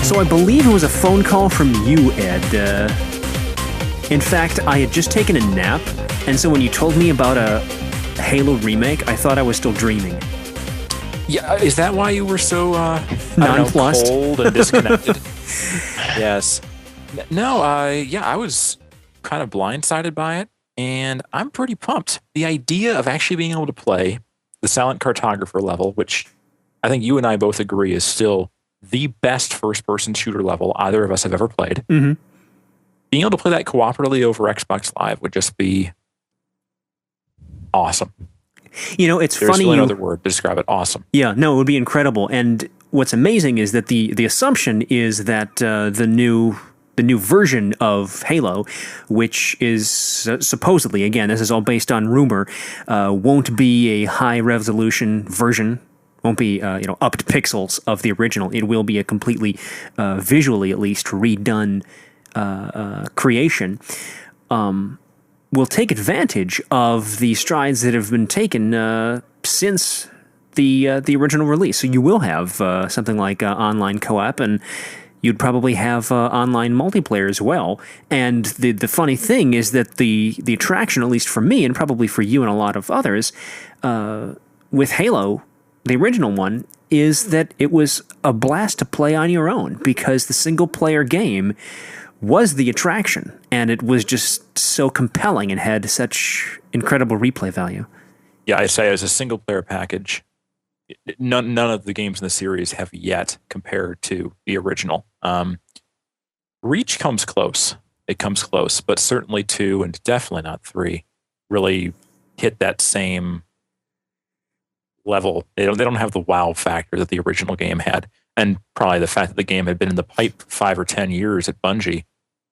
So I believe it was a phone call from you, Ed. In fact, I had just taken a nap, and so when you told me about a Halo remake, I thought I was still dreaming. Yeah, is that why you were so nonplussed, cold and disconnected? Yes. No, I was kind of blindsided by it, and I'm pretty pumped. The idea of actually being able to play the Silent Cartographer level, which I think you and I both agree is still the best first-person shooter level either of us have ever played. Mm-hmm. Being able to play that cooperatively over Xbox Live would just be awesome. You know, it's There's funny. There's really another word to describe it. Awesome. Yeah, no, it would be incredible. And what's amazing is that the assumption is that the new version of Halo, which is supposedly, again, this is all based on rumor, won't be a high resolution version. Won't be upped pixels of the original. It will be a completely, visually at least, redone creation. Will take advantage of the strides that have been taken since the original release. So you will have something like online co-op, and you'd probably have online multiplayer as well. And the funny thing is that the attraction, at least for me, and probably for you and a lot of others, with Halo, the original one, is that it was a blast to play on your own because the single-player game was the attraction, and it was just so compelling and had such incredible replay value. Yeah, I say as a single-player package, none of the games in the series have yet compared to the original. Reach comes close. It comes close, but certainly 2 and definitely not 3 really hit that same level. They don't have the wow factor that the original game had, and probably the fact that the game had been in the pipe for 5 or 10 years at Bungie.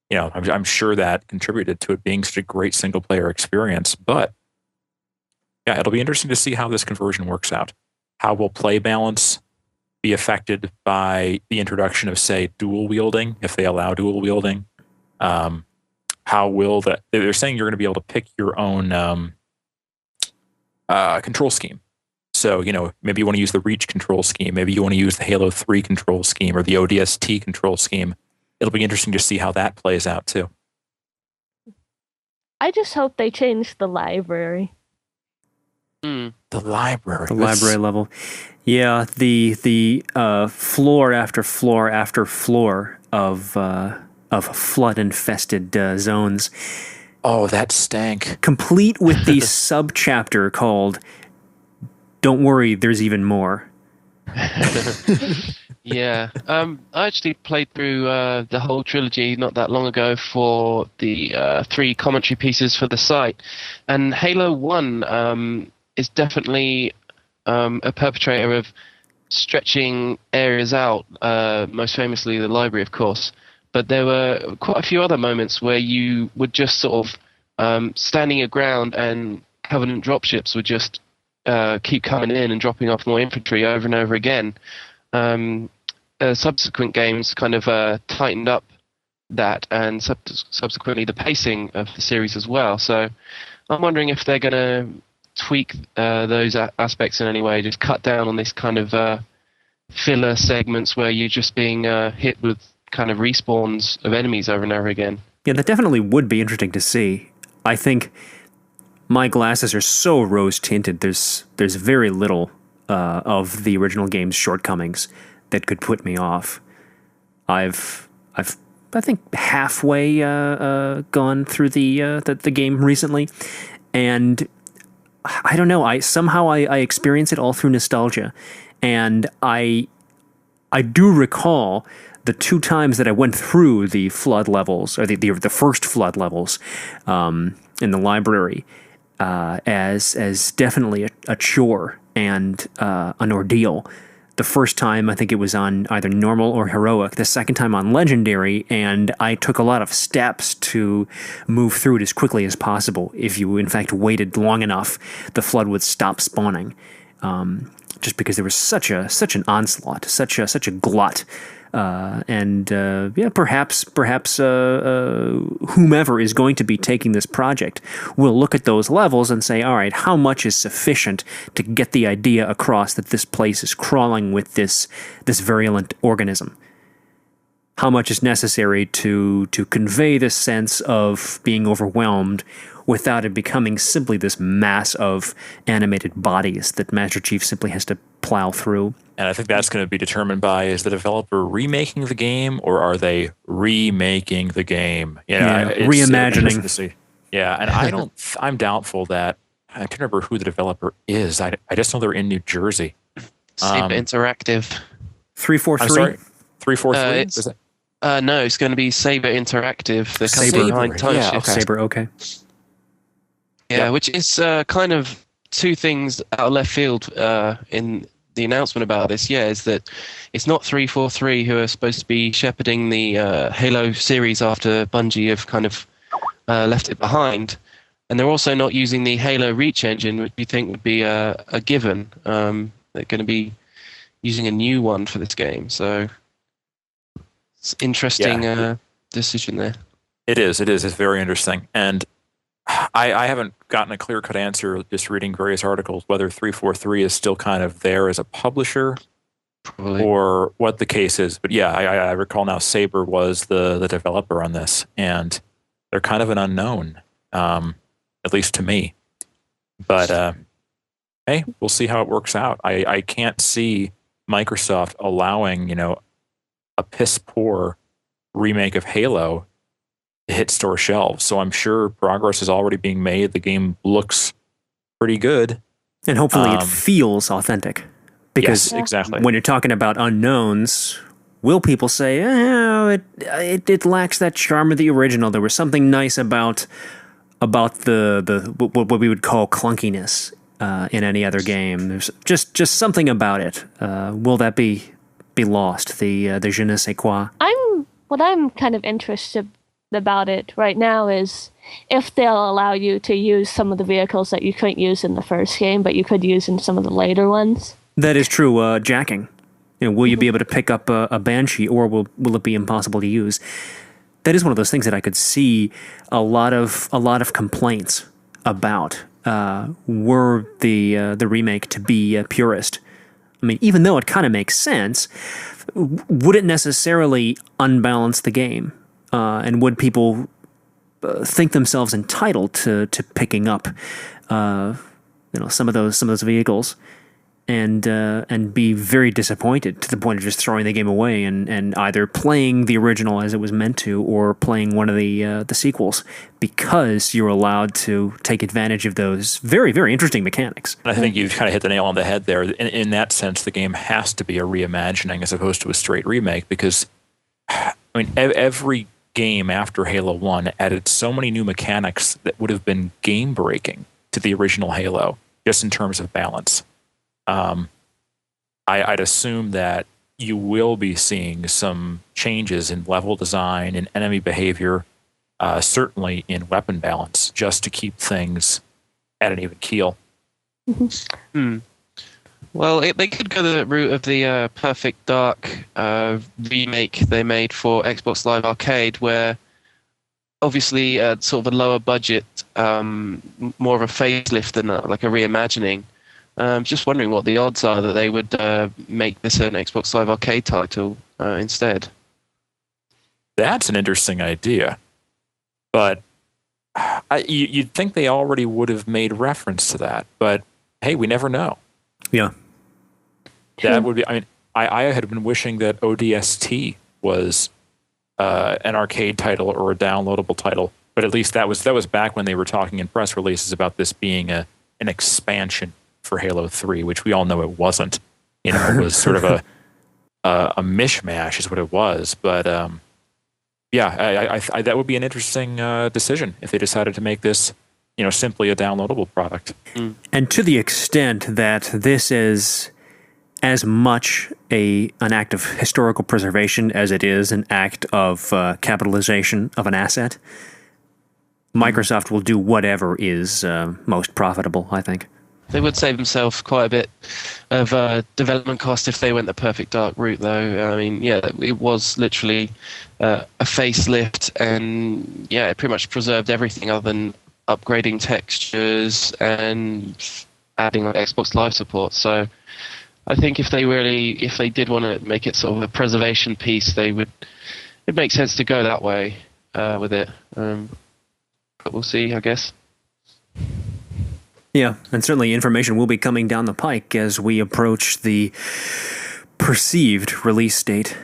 You know, I'm sure that contributed to it being such a great single player experience. But yeah, it'll be interesting to see how this conversion works out. How will play balance be affected by the introduction of, say, dual wielding, if they allow dual wielding? How will that? They're saying you're going to be able to pick your own control scheme. So, you know, maybe you want to use the Reach control scheme. Maybe you want to use the Halo 3 control scheme or the ODST control scheme. It'll be interesting to see how that plays out, too. I just hope they change the library. The library. The library level. Yeah, the floor after floor after floor of flood-infested zones. Oh, that stank. Complete with the sub-chapter called "Don't Worry, There's Even More." Yeah. I actually played through the whole trilogy not that long ago for the 3 commentary pieces for the site. And Halo 1 is definitely a perpetrator of stretching areas out, most famously the library, of course. But there were quite a few other moments where you would just sort of standing your ground, and Covenant dropships would just keep coming in and dropping off more infantry over and over again. Subsequent games kind of tightened up that, and subsequently the pacing of the series as well. So I'm wondering if they're going to tweak those aspects in any way, just cut down on this kind of filler segments where you're just being hit with kind of respawns of enemies over and over again. Yeah, that definitely would be interesting to see. I think my glasses are so rose-tinted, there's very little of the original game's shortcomings that could put me off. I've I think halfway gone through the game recently, and I don't know. I experience it all through nostalgia, and I do recall the 2 times that I went through the flood levels, or the first flood levels, in the library, as definitely a chore and an ordeal. The first time, I think it was on either normal or heroic. The second time on legendary, and I took a lot of steps to move through it as quickly as possible. If you, in fact, waited long enough, the flood would stop spawning. Just because there was such an onslaught, such a glut. Perhaps whomever is going to be taking this project will look at those levels and say, all right, how much is sufficient to get the idea across that this place is crawling with this virulent organism? how much is necessary to convey this sense of being overwhelmed without it becoming simply this mass of animated bodies that Master Chief simply has to plow through. And I think that's going to be determined by, is the developer remaking the game, or are they remaking the game? You know, reimagining. Yeah, and I'm doubtful that, I can't remember who the developer is. I just know they're in New Jersey. Saber Interactive. 343? I'm sorry, 343? No, it's going to be Saber Interactive. The company Saber, behind Time yeah, Shift. okay. Saber, okay. Yeah, which is kind of two things out of left field in the announcement about this. Yeah, is that it's not 343 who are supposed to be shepherding the Halo series after Bungie have kind of left it behind. And they're also not using the Halo Reach engine, which we think would be a given. They're going to be using a new one for this game. So it's interesting decision there. It is. It's very interesting. And I haven't gotten a clear-cut answer just reading various articles whether 343 is still kind of there as a publisher. Probably. Or what the case is. But yeah, I recall now Saber was the developer on this, and they're kind of an unknown, at least to me. But hey, we'll see how it works out. I can't see Microsoft allowing, a piss-poor remake of Halo to hit store shelves. So I'm sure progress is already being made. The game looks pretty good. And hopefully it feels authentic. Because yes, exactly. When you're talking about unknowns, will people say, it lacks that charm of the original? There was something nice about the what we would call clunkiness in any other game. There's just something about it. Will that be lost? The je ne sais quoi. What I'm kind of interested about it right now is if they'll allow you to use some of the vehicles that you couldn't use in the first game, but you could use in some of the later ones. That is true. Jacking. Will you be able to pick up a Banshee, or will it be impossible to use? That is one of those things that I could see a lot of complaints about. Were the remake to be purist? I mean, even though it kind of makes sense, would it necessarily unbalance the game? And would people think themselves entitled to picking up, some of those vehicles, and be very disappointed to the point of just throwing the game away and either playing the original as it was meant to, or playing one of the sequels, because you're allowed to take advantage of those very, very interesting mechanics. And I think you've kind of hit the nail on the head there. In that sense, the game has to be a reimagining as opposed to a straight remake, because every game after Halo 1 added so many new mechanics that would have been game-breaking to the original Halo, just in terms of balance. I'd assume that you will be seeing some changes in level design and enemy behavior, certainly in weapon balance, just to keep things at an even keel. Well, they could go the route of the Perfect Dark remake they made for Xbox Live Arcade, where obviously sort of a lower budget, more of a facelift than like a reimagining. Just wondering what the odds are that they would make this an Xbox Live Arcade title instead. That's an interesting idea. But you'd think they already would have made reference to that. But hey, we never know. Yeah. That would be. I had been wishing that ODST was an arcade title or a downloadable title, but at least that was back when they were talking in press releases about this being an expansion for Halo 3, which we all know it wasn't. It was sort of a mishmash, is what it was. But I that would be an interesting decision if they decided to make this, simply a downloadable product. And to the extent that this is as much an act of historical preservation as it is an act of capitalization of an asset, Microsoft will do whatever is most profitable, I think. They would save themselves quite a bit of development cost if they went the Perfect Dark route, though. I mean, yeah, it was literally a facelift, and yeah, it pretty much preserved everything other than upgrading textures and adding like Xbox Live support. So I think if they did want to make it sort of a preservation piece, they would it makes sense to go that way with it. But we'll see, I guess. Yeah, and certainly information will be coming down the pike as we approach the perceived release date.